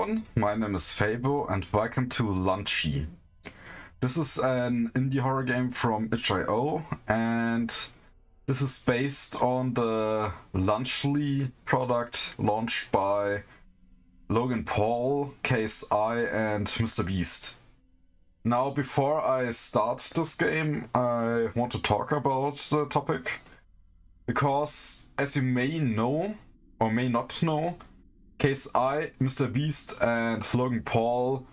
everyone, my name is Fabo and welcome to Lunchy. This is an indie horror game from itch.io and this is based on the Lunchy product launched by Logan Paul, KSI and Mr. Beast. Now before I start this game, I want to talk about the topic because as you may know or may not know, KSI, Mr. Beast and Logan Paul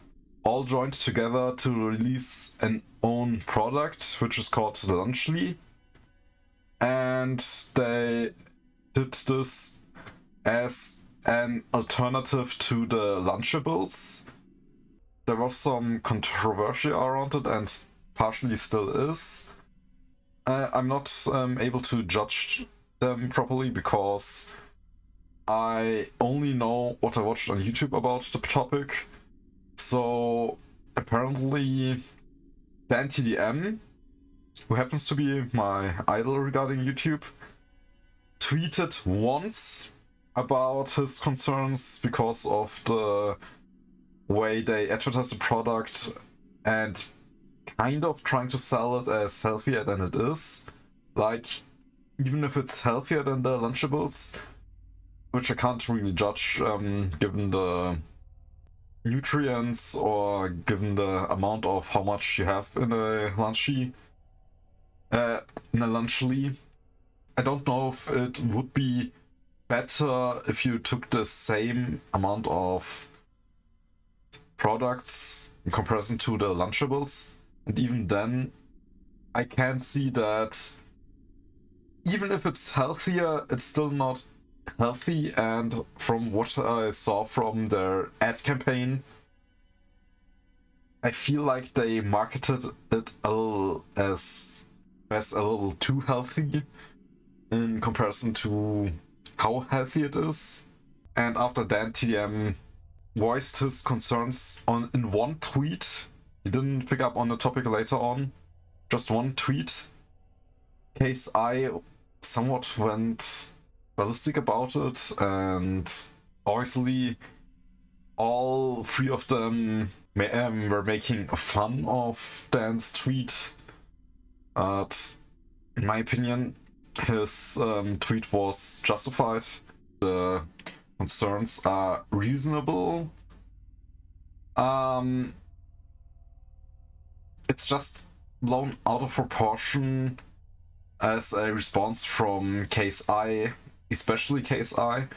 all joined together to release an own product which is called Lunchy, and they did this as an alternative to the Lunchables. There was some controversy around it and partially still is. I'm not able to judge them properly because I only know what I watched on YouTube about the topic. So apparently Dan TDM, who happens to be my idol regarding YouTube, tweeted once about his concerns because of the way they advertise the product and kind of trying to sell it as healthier than it is. Like, even if it's healthier than the Lunchables, which I can't really judge given the nutrients or given the amount of how much you have in a Lunchy. I don't know if it would be better if you took the same amount of products in comparison to the Lunchables, and even then I can see that even if it's healthier, it's still not healthy. And from what I saw from their ad campaign, I feel like they marketed it as a little too healthy in comparison to how healthy it is. And after Dan TDM voiced his concerns in one tweet, he didn't pick up on the topic later on, just one tweet, KSI somewhat went ballistic about it, and obviously all three of them were making fun of Dan's tweet. But in my opinion, his tweet was justified. The concerns are reasonable. It's just blown out of proportion as a response from KSI, especially KSI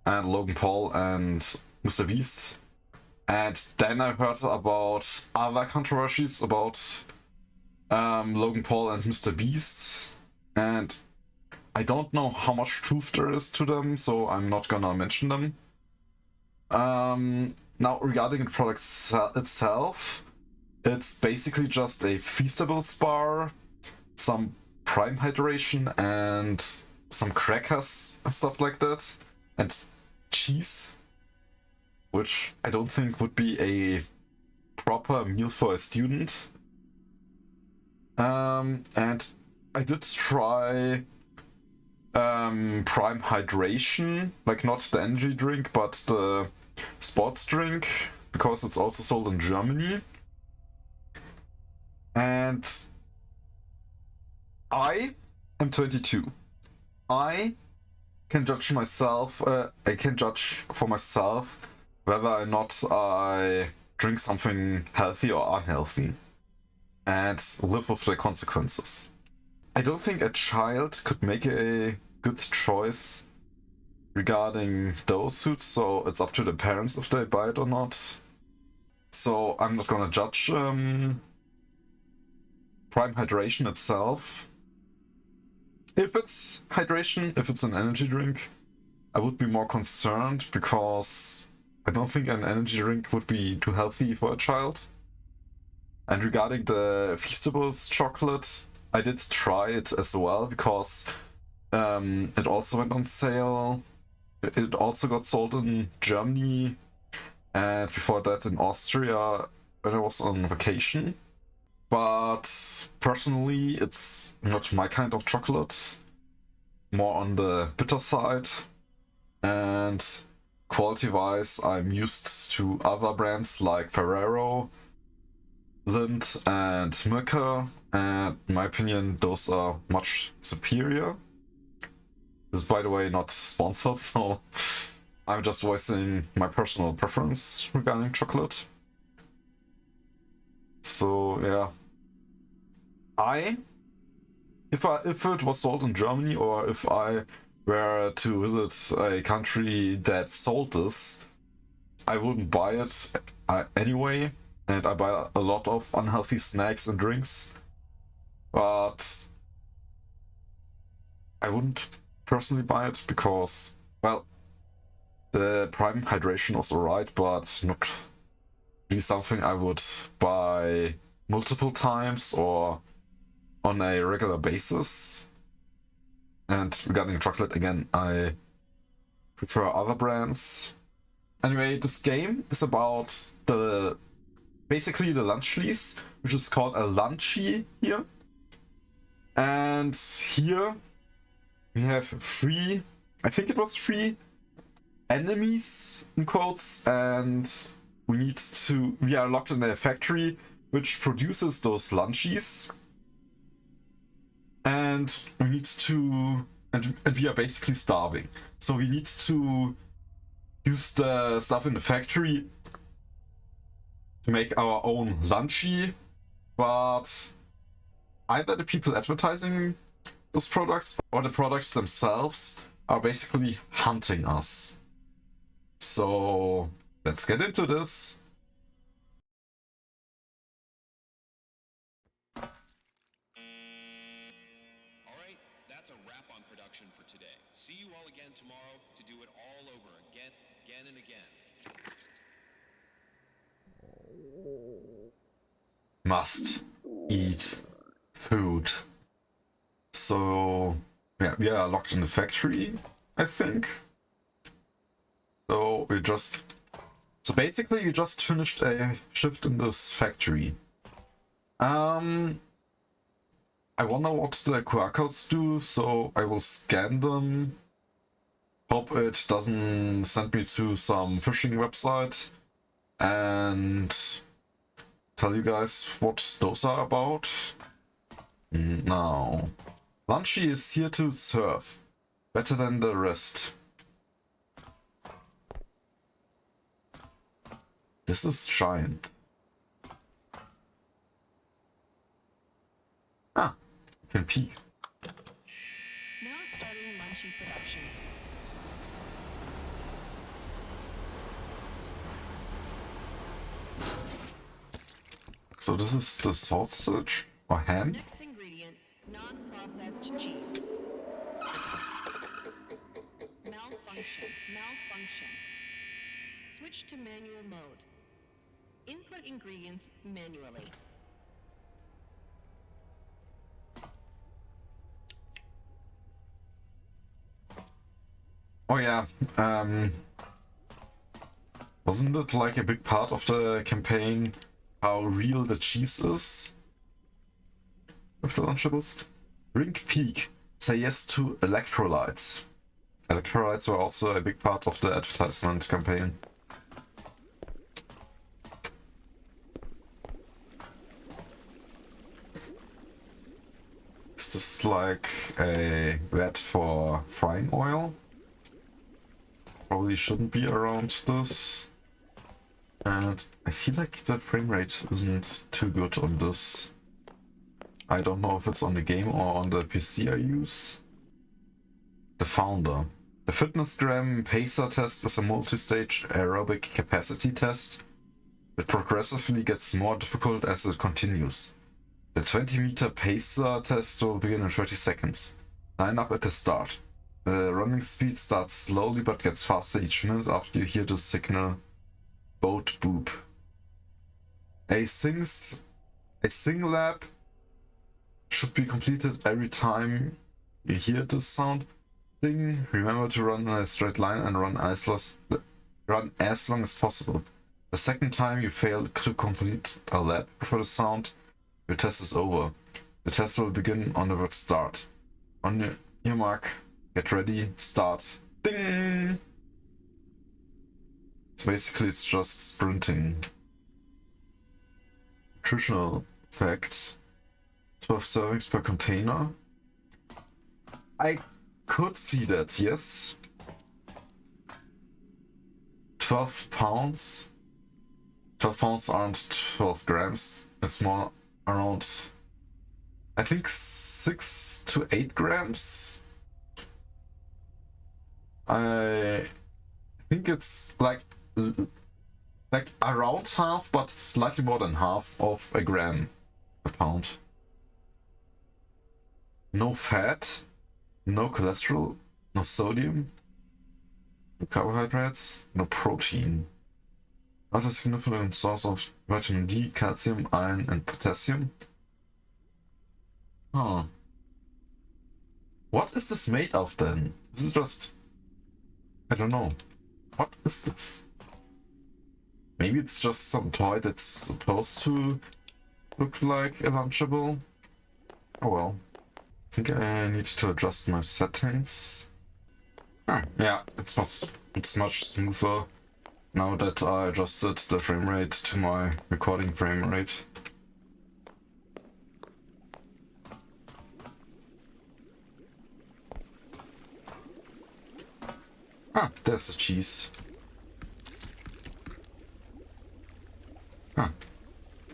and Logan Paul and Mr. Beast. And then I heard about other controversies about Logan Paul and Mr. Beast, and I don't know how much truth there is to them, so I'm not gonna mention them. Now regarding the product itself, it's basically just a Feastables bar, some Prime hydration and some crackers and stuff like that, and cheese, which I don't think would be a proper meal for a student. And I did try Prime hydration, like not the energy drink but the sports drink, because it's also sold in Germany. And I am 22. I can judge myself. I can judge for myself whether or not I drink something healthy or unhealthy, and live with the consequences. I don't think a child could make a good choice regarding those foods, so it's up to the parents if they buy it or not. So I'm not gonna judge Prime hydration itself. If it's hydration, if it's an energy drink, I would be more concerned because I don't think an energy drink would be too healthy for a child. And regarding the Feastables chocolate, I did try it as well because it also went on sale. It also got sold in Germany and before that in Austria when I was on vacation. But personally, it's not my kind of chocolate, more on the bitter side. And quality-wise, I'm used to other brands like Ferrero, Lindt, and Milka, and in my opinion, those are much superior. This is, by the way, not sponsored, so I'm just voicing my personal preference regarding chocolate. So yeah, if it was sold in Germany, or if I were to visit a country that sold this, I wouldn't buy it anyway, and I buy a lot of unhealthy snacks and drinks, but I wouldn't personally buy it because, well, the prime hydration was alright, but not really something I would buy multiple times or on a regular basis. And regarding chocolate, again, I prefer other brands. Anyway, this game is about basically the Lunchlys, which is called a Lunchy here. And here we have three enemies in quotes, and we are locked in a factory which produces those Lunchies. And we are basically starving. So we need to use the stuff in the factory to make our own Lunchy, but either the people advertising those products or the products themselves are basically hunting us. So let's get into this. Alright, that's a wrap on production for today. See you all again tomorrow to do it all over again and again. Must eat food. So yeah, we are locked in the factory, I think. So basically we just finished a shift in this factory. I wonder what the QR codes do, so I will scan them. Hope it doesn't send me to some phishing website, and tell you guys what those are about. Now, Lunchy is here to serve, better than the rest. This is giant. Ah, you can peek. Now starting Lunchy production. So this is the sausage or ham? Next ingredient, non-processed cheese. Malfunction. Switch to manual mode. Input ingredients manually. Oh yeah, wasn't it like a big part of the campaign how real the cheese is with the Lunchables? Drink Peak. Say yes to electrolytes. Electrolytes were also a big part of the advertisement campaign. Is this like a vat for frying oil? Probably shouldn't be around this. And I feel like the frame rate isn't too good on this. I don't know if it's on the game or on the PC I use. The Founder. The fitness gram pacer test is a multi-stage aerobic capacity test. It progressively gets more difficult as it continues. The 20-meter pacer test will begin in 30 seconds. Line up at the start. The running speed starts slowly but gets faster each minute after you hear the signal boat boop. A sing lap should be completed every time you hear this sound. Sing, remember to run in a straight line and run as long as possible. The second time you fail to complete a lap before the sound, your test is over. The test will begin on the word start. On your mark, get ready, start. Ding! So basically it's just sprinting. Nutritional facts. 12 servings per container. I could see that, yes. 12 pounds. 12 pounds aren't 12 grams. It's more around, I think, 6 to 8 grams. I think it's like around half, but slightly more than half of a gram a pound. No fat, no cholesterol, no sodium, no carbohydrates, no protein. Not a significant source of vitamin D, calcium, iron, and potassium. Huh. What is this made of then? This is just... I don't know. What is this? Maybe it's just some toy that's supposed to look like a Lunchable. Oh well. I think I need to adjust my settings. Yeah, it's much smoother now that I adjusted the frame rate to my recording frame rate. There's the cheese.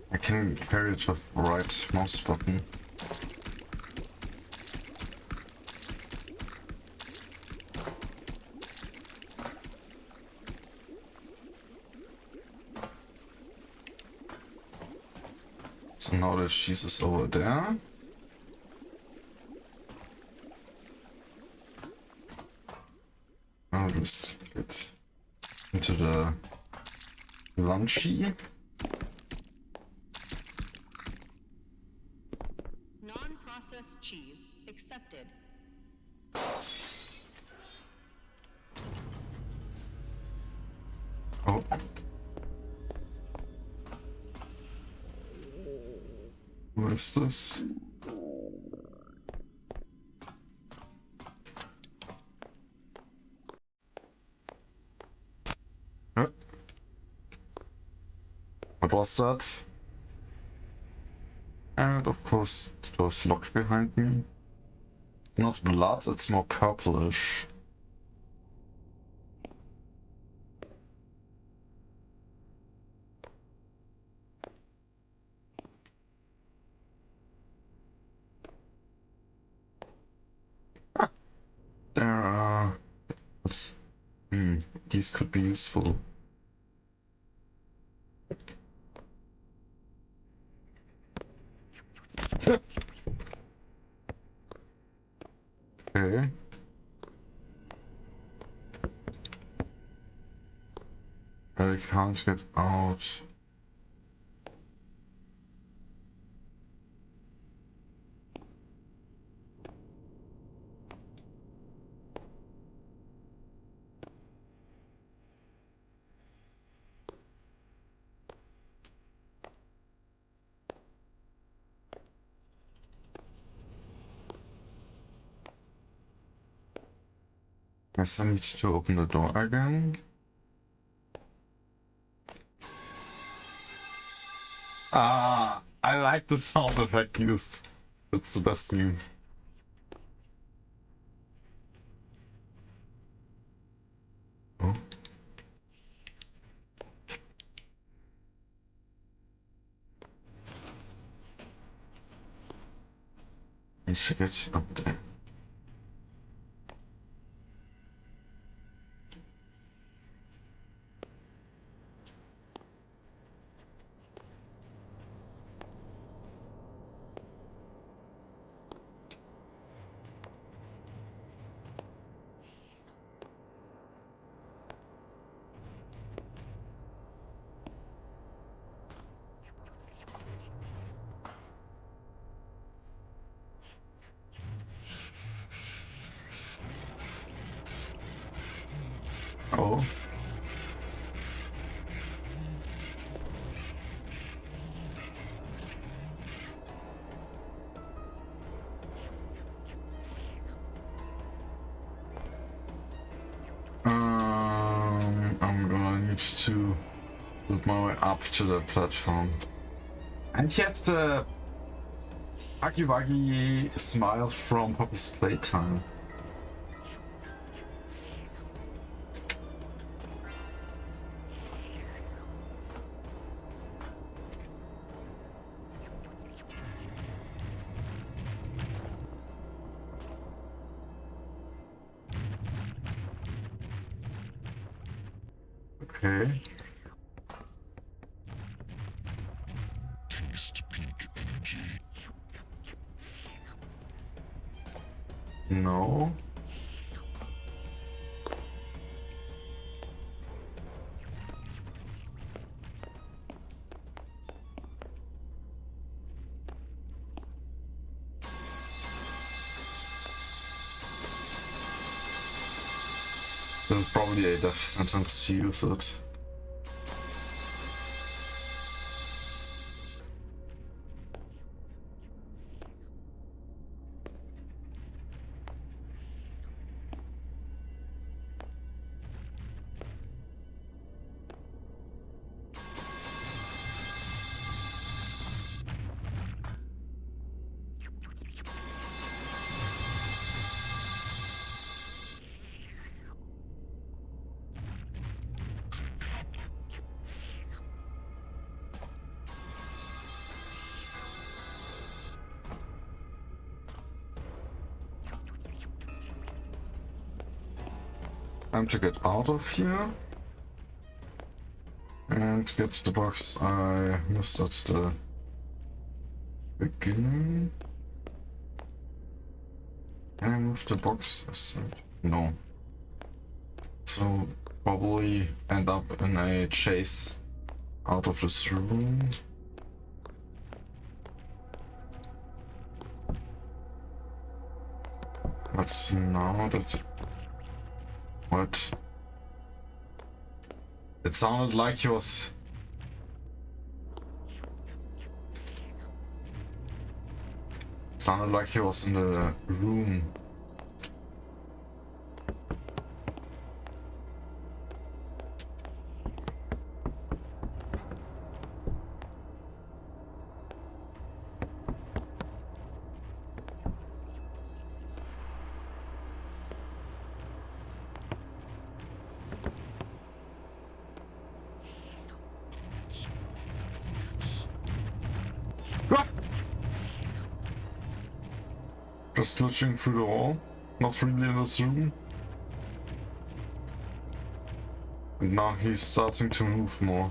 I can carry it with the right mouse button. So now the cheese is over there. I'll just get into the Lunchy. Non-processed cheese accepted. Oh. What is this? What was that? And of course, the door's locked behind me. It's not blood, it's more purplish. There are... What's... these could be useful. Okay. I can't get out. Guess I need to open the door again. I like the sound effect used. It's the best meme. Oh. I should get up there. Oh. I'm gonna need need to build my way up to the platform. And yet the Huggy Wuggy smile from Poppy's Playtime. Okay. No. This is probably a death sentence to use it. Time to get out of here and get the box I missed at the beginning. Can I move the box aside? No. So probably end up in a chase out of this room. But now that... What? It sounded like he was... It sounded like he was in the room. Just glitching through the wall, not really in this room. And now he's starting to move more.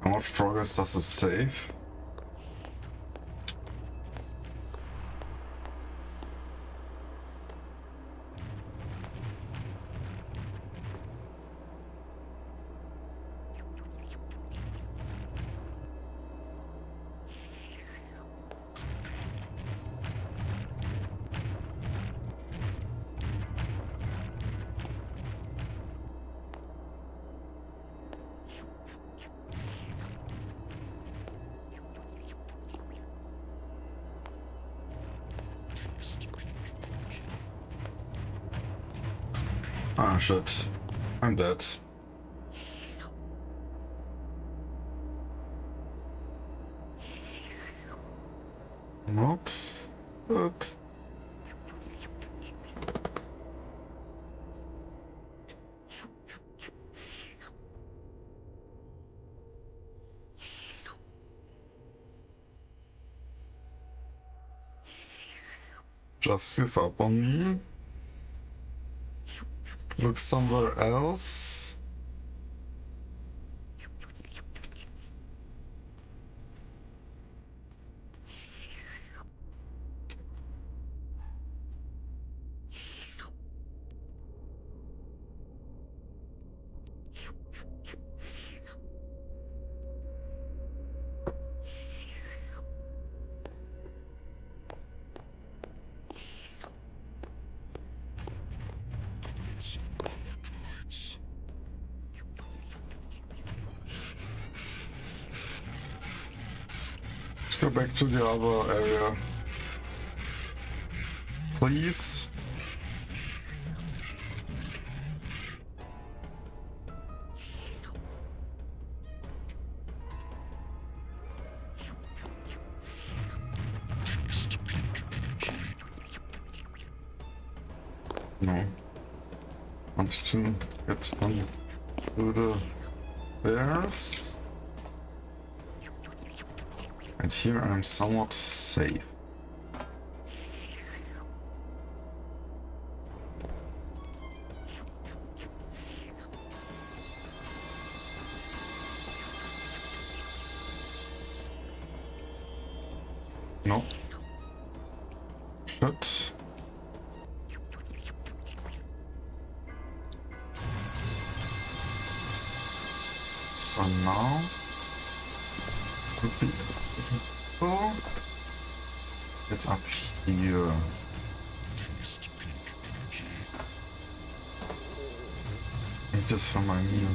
How much progress does it save? Ah shit, I'm dead. Not good. just give up on me. Look somewhere else. Let's go back to the other area. Please. No. Want to get on to the bears. And here I'm somewhat safe. No. Shit. So now could be oh, get up here. Need this for my meal.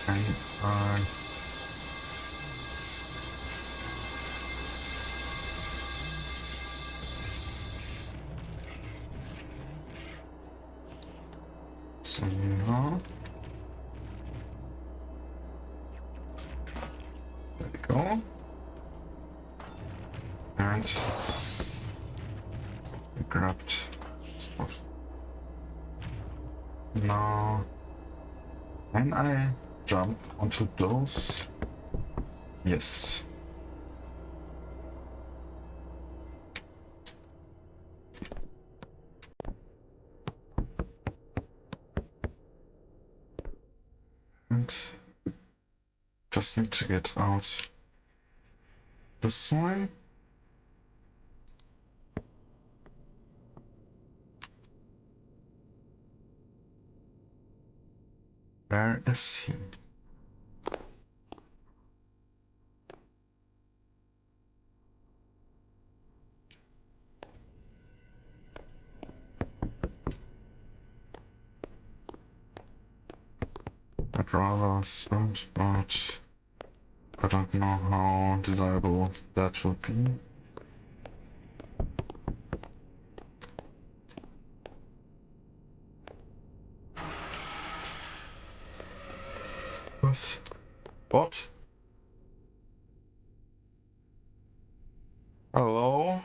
Can I so now there we go. And we grabbed spot. Now can I jump onto those? Yes. And just need to get out this way. Where is he? I'd rather sprint, but I don't know how desirable that would be. What? Hello?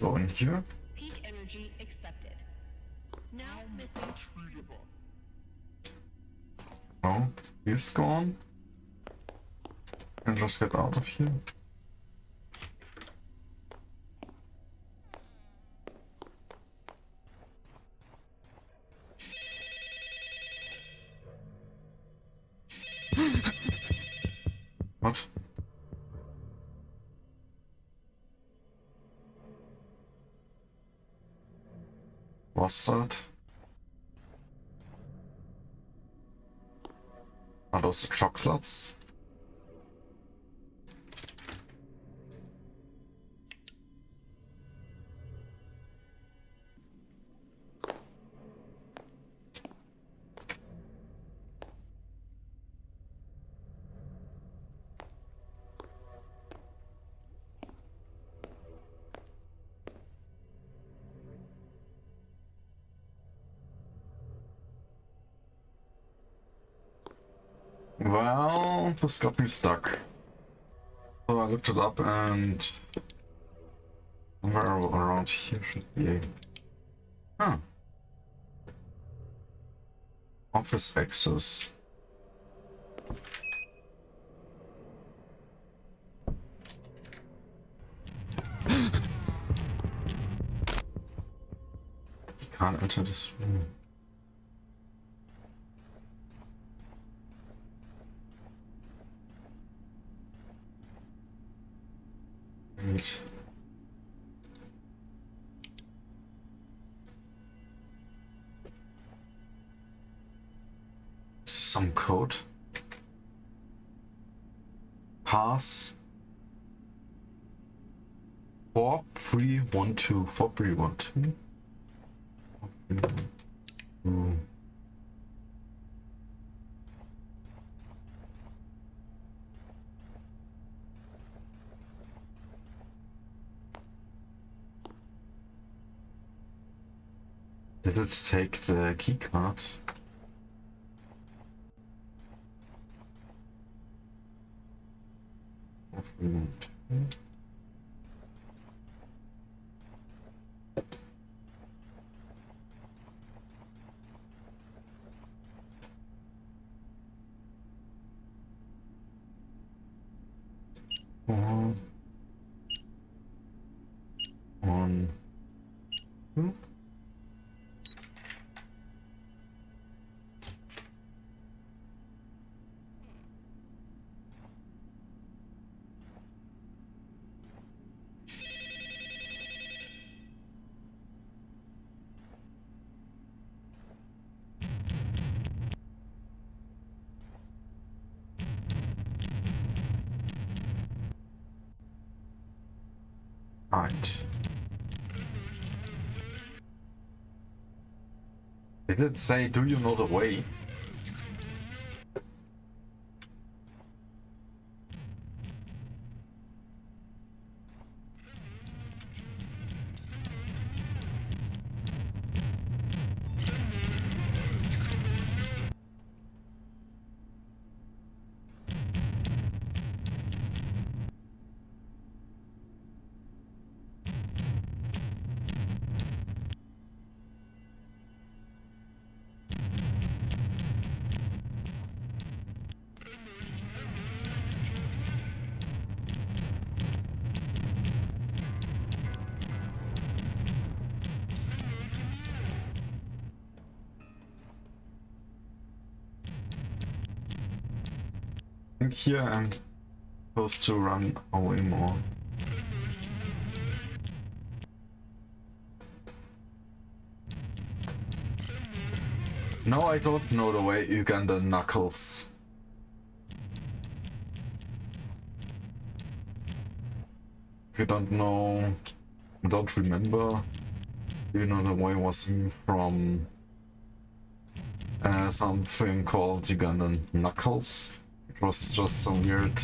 Go in here. Peak energy accepted. Now missing treatable. Oh, he's gone. And just get out of here. What? Was that? Are those the chocolates? Well, this got me stuck. So I looked it up and somewhere around here should be a... Huh. Office access. You can't enter this room. Wait. Is this some code? Pass 4312. 4312. 4312. Did it take the key card? One. Two. Right. Did it say, do you know the way? I think here I'm supposed to run away more. No, I don't know the way, Uganda Knuckles. If you don't know, don't remember, you know the way was from something called Ugandan Knuckles. It was just some weird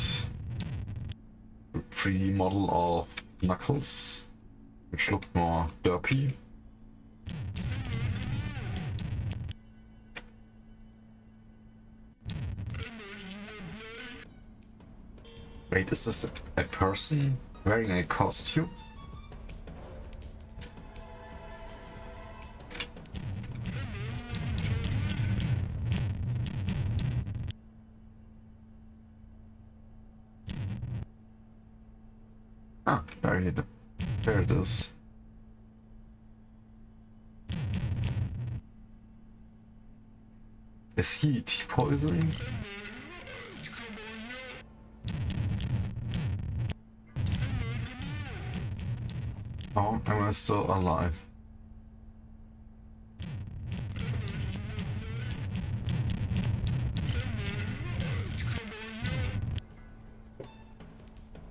3D model of Knuckles, which looked more derpy. Wait, is this a person wearing a costume? Ah, there it is. Is he T-poisoning? Oh, am I still alive?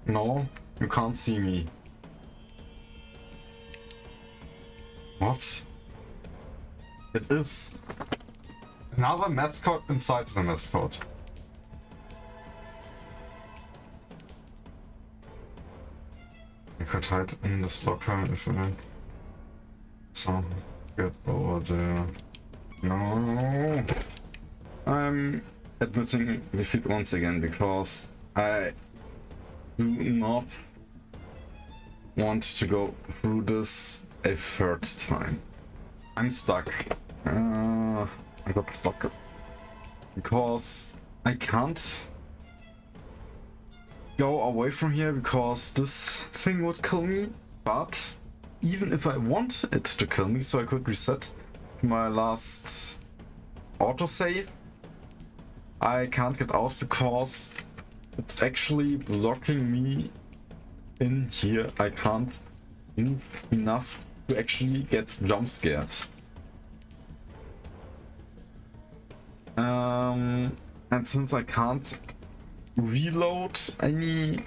No, you can't see me. What? It is another mascot inside the mascot. I could hide in this locker if I so get over there. No, I'm admitting defeat once again because I do not want to go through this a third time. I'm stuck. I got stuck because I can't go away from here because this thing would kill me. But even if I want it to kill me, so I could reset my last autosave, I can't get out because it's actually blocking me in here. I can't move enough to actually get jump scared. And since I can't reload any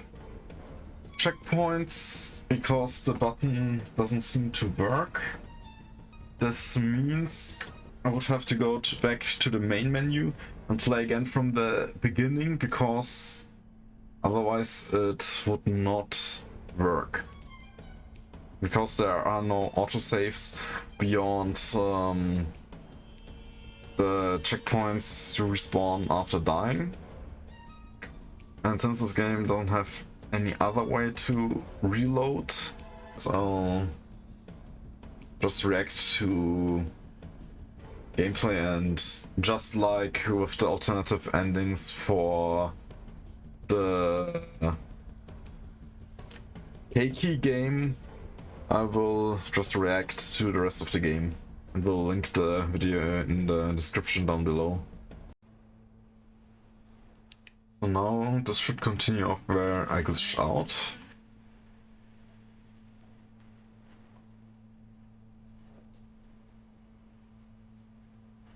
checkpoints because the button doesn't seem to work, this means I would have to go back to the main menu and play again from the beginning because otherwise it would not work. Because there are no autosaves beyond the checkpoints to respawn after dying. And since this game doesn't have any other way to reload, so just react to gameplay, and just like with the alternative endings for the Keiki game, I will just react to the rest of the game. And we'll link the video in the description down below. So now this should continue off where I glitched out.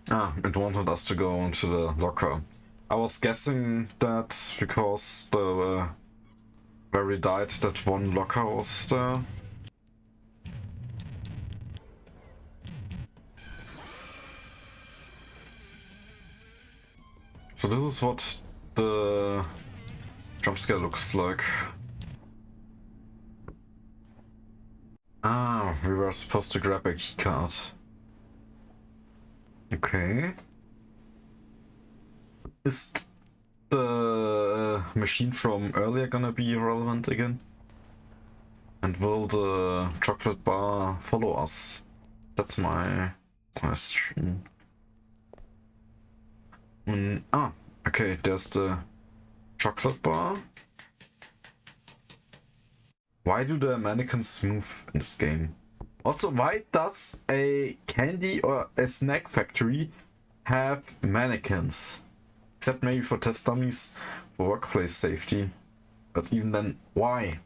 Ah, it wanted us to go into the locker. I was guessing that because the where we died, that one locker was there. So this is what the jump scare looks like. Ah, we were supposed to grab a keycard. Okay. Is the machine from earlier gonna be relevant again? And will the chocolate bar follow us? That's my question. Okay, there's the chocolate bar. Why do the mannequins move in this game? Also, why does a candy or a snack factory have mannequins? Except maybe for test dummies for workplace safety. But even then, why?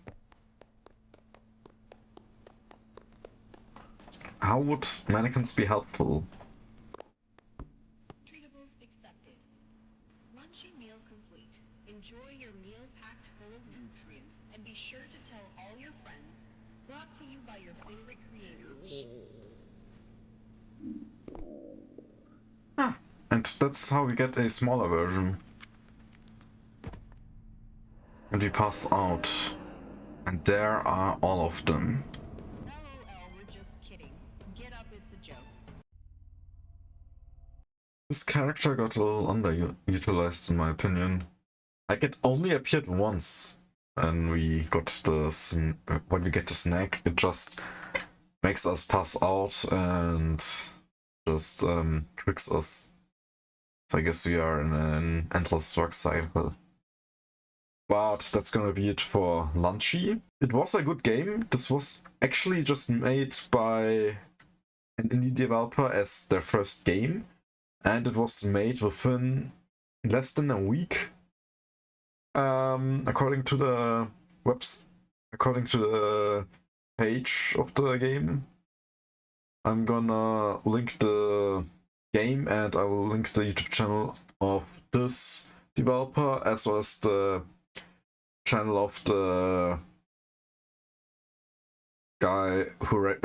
How would mannequins be helpful? Treatables accepted. Lunchy meal complete. Enjoy your meal packed full of nutrients, and be sure to tell all your friends. Brought to you by your favorite creators. Ah, and that's how we get a smaller version. And we pass out. And there are all of them. LOL, we're just kidding. Get up, it's a joke. This character got a little underutilized in my opinion. Like, it only appeared once. And we got the when we get the snack, it just makes us pass out and just tricks us. So I guess we are in an endless work cycle. But that's gonna be it for Lunchy. It was a good game. This was actually just made by an indie developer as their first game, and it was made within less than a week. According to the page of the game. I'm gonna link the game, and I will link the YouTube channel of this developer as well as the channel of the guy who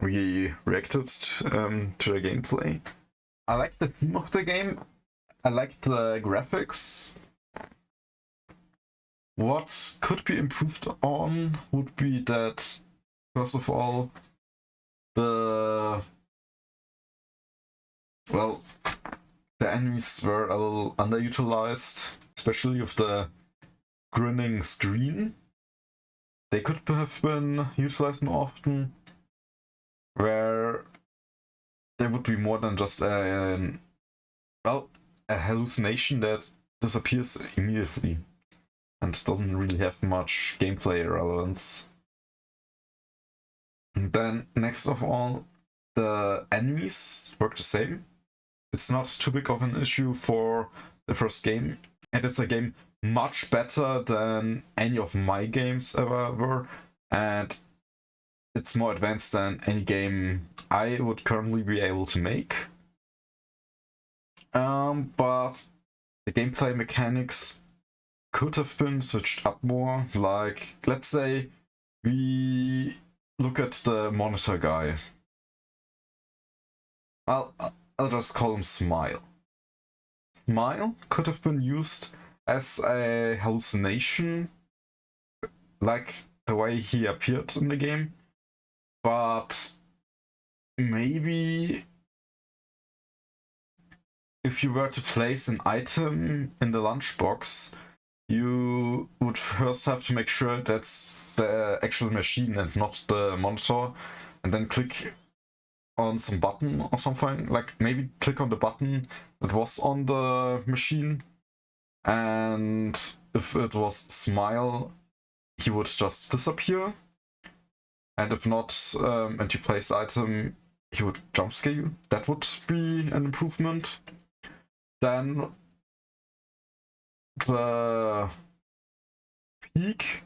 we reacted to the gameplay. I like the theme of the game. I like the graphics. What could be improved on would be that, first of all, there the enemies were a little underutilized, especially with the grinning screen. They could have been utilized more often, where there would be more than just a hallucination that disappears immediately and doesn't really have much gameplay relevance. And then, next of all, the enemies work the same. It's not too big of an issue for the first game, and it's a game much better than any of my games ever were, and it's more advanced than any game I would currently be able to make. But the gameplay mechanics could have been switched up more. Like, let's say we look at the monitor guy. I'll just call him Smile. Smile could have been used as a hallucination, like the way he appeared in the game, but maybe if you were to place an item in the lunchbox, you would first have to make sure that's the actual machine and not the monitor, and then click on some button or something. Like, maybe click on the button that was on the machine, and if it was Smile, he would just disappear. And if not, and you place the item, he would jump scare you. That would be an improvement. Then the peak,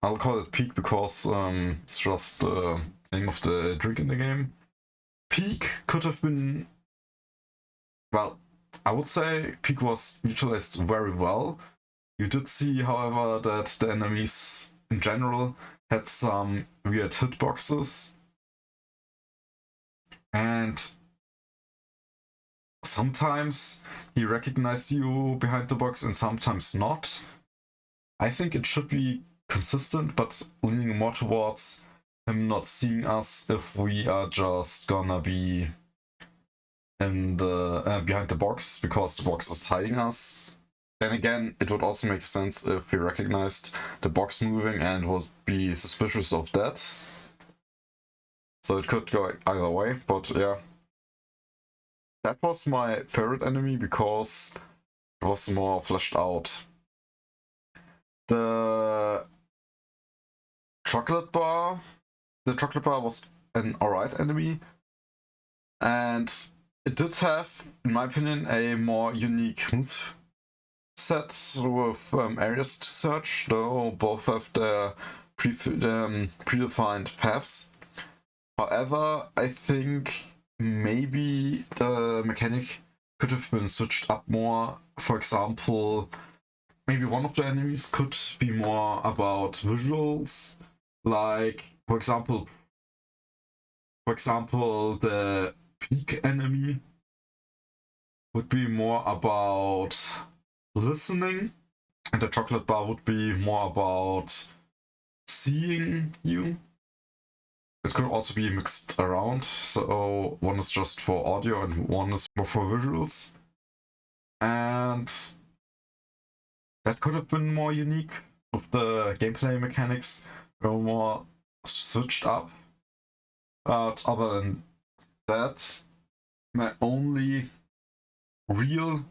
I'll call it peak because it's just the name of the drink in the game. Peak could have been, well, I would say peak was utilized very well. You did see, however, that the enemies in general had some weird hitboxes, and sometimes he recognized you behind the box and sometimes not. I think it should be consistent, but leaning more towards him not seeing us if we are just gonna be in the behind the box because the box is hiding us. Then again, it would also make sense if he recognized the box moving and would be suspicious of that. So it could go either way, but yeah. That was my favorite enemy because it was more fleshed out. The chocolate bar was an alright enemy, and it did have, in my opinion, a more unique move set with areas to search, though both have their predefined paths. However, I think maybe the mechanic could have been switched up more. For example, maybe one of the enemies could be more about visuals, like for example the peak enemy would be more about listening, and the chocolate bar would be more about seeing you. It could also be mixed around, so one is just for audio and one is more for visuals. And that could have been more unique if the gameplay mechanics were more switched up. But other than that, my only real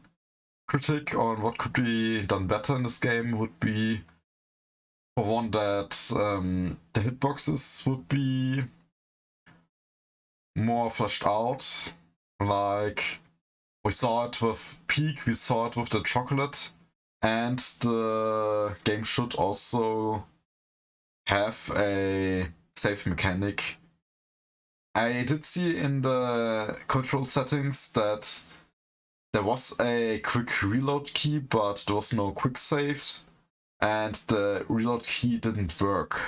critique on what could be done better in this game would be, for one, that the hitboxes would be more fleshed out. Like, we saw it with Peak, we saw it with the chocolate, and the game should also have a save mechanic. I did see in the control settings that there was a quick reload key, but there was no quick save, and the reload key didn't work.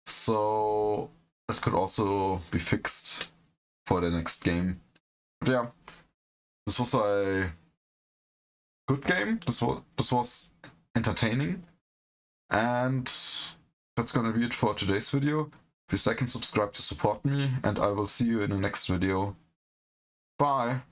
So that could also be fixed for the next game. But yeah, this was a good game. This was entertaining, and that's gonna be it for today's video. Please like and subscribe to support me, and I will see you in the next video. Bye.